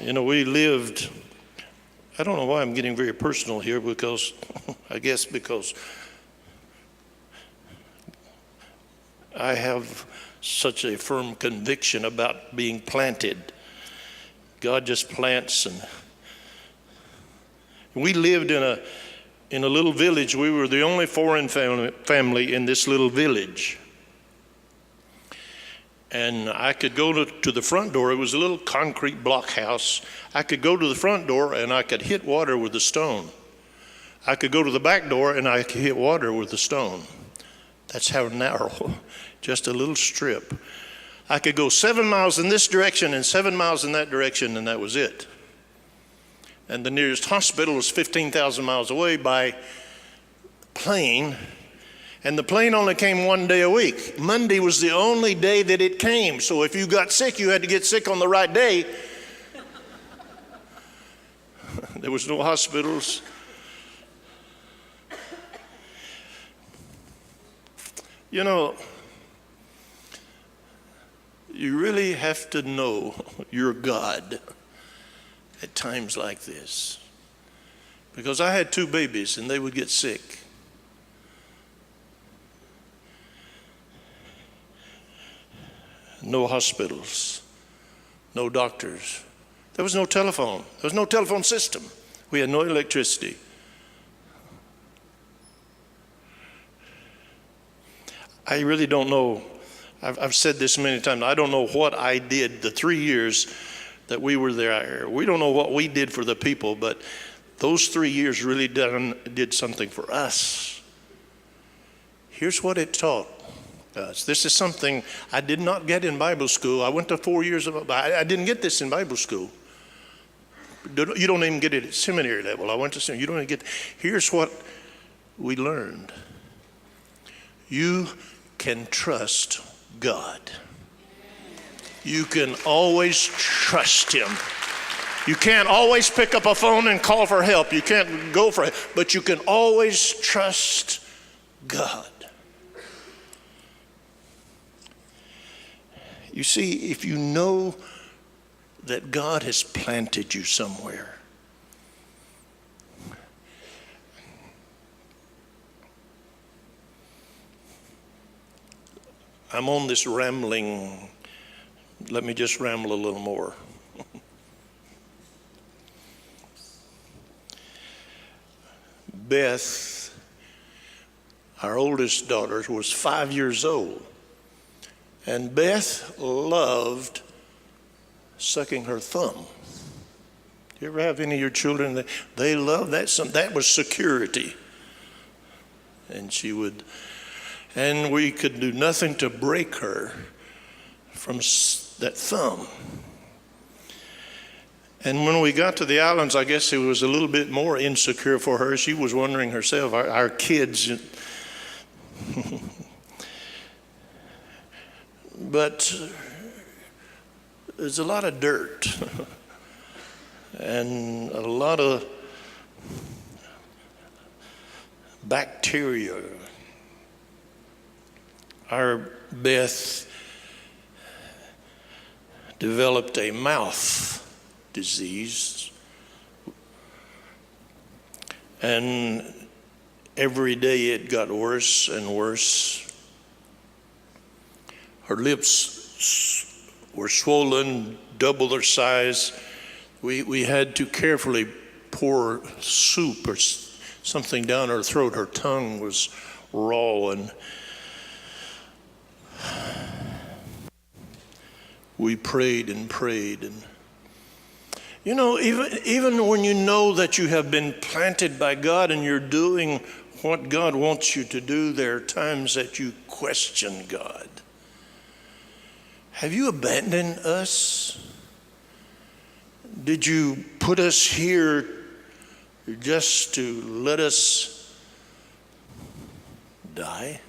We lived, I don't know why I'm getting very personal here, because I guess because I have such a firm conviction about being planted. God just plants, and we lived in a little village. We were the only foreign family in this little village. And I could go to the front door. It was a little concrete block house. I could go to the front door and I could hit water with a stone. I could go to the back door and I could hit water with a stone. That's how narrow, just a little strip. I could go 7 miles in this direction and 7 miles in that direction, and that was it. And the nearest hospital was 15,000 miles away by plane. And the plane only came 1 day a week. Monday was the only day that it came. So if you got sick, you had to get sick on the right day. There was no hospitals. You really have to know your God at times like this. Because I had 2 babies and they would get sick. No hospitals, no doctors. There was no telephone. There was no telephone system. We had no electricity. I really don't know. I've said this many times. I don't know what I did the 3 years that we were there. We don't know what we did for the people, but those 3 years really did something for us. Here's what it taught us. This is something I did not get in Bible school. I went to 4 years of, I didn't get this in Bible school. You don't even get it at seminary level. I went to seminary. You don't even get, here's what we learned. You can trust God. You can always trust Him. You can't always pick up a phone and call for help. You can't go for it, but you can always trust God. You see, if you know that God has planted you somewhere, I'm on this rambling, let me just ramble a little more. Beth, our oldest daughter, was 5 years old. And Beth loved sucking her thumb. You ever have any of your children that they love that? That was security. And she would, and we could do nothing to break her from that thumb. And when we got to the islands, I guess it was a little bit more insecure for her. She was wondering herself, our kids. But there's a lot of dirt and a lot of bacteria. Our Beth developed a mouth disease, and every day it got worse and worse. Her lips were swollen, double their size. We had to carefully pour soup or something down her throat. Her tongue was raw, and we prayed and prayed. And even when you know that you have been planted by God and you're doing what God wants you to do, there are times that you question God. Have you abandoned us? Did you put us here just to let us die?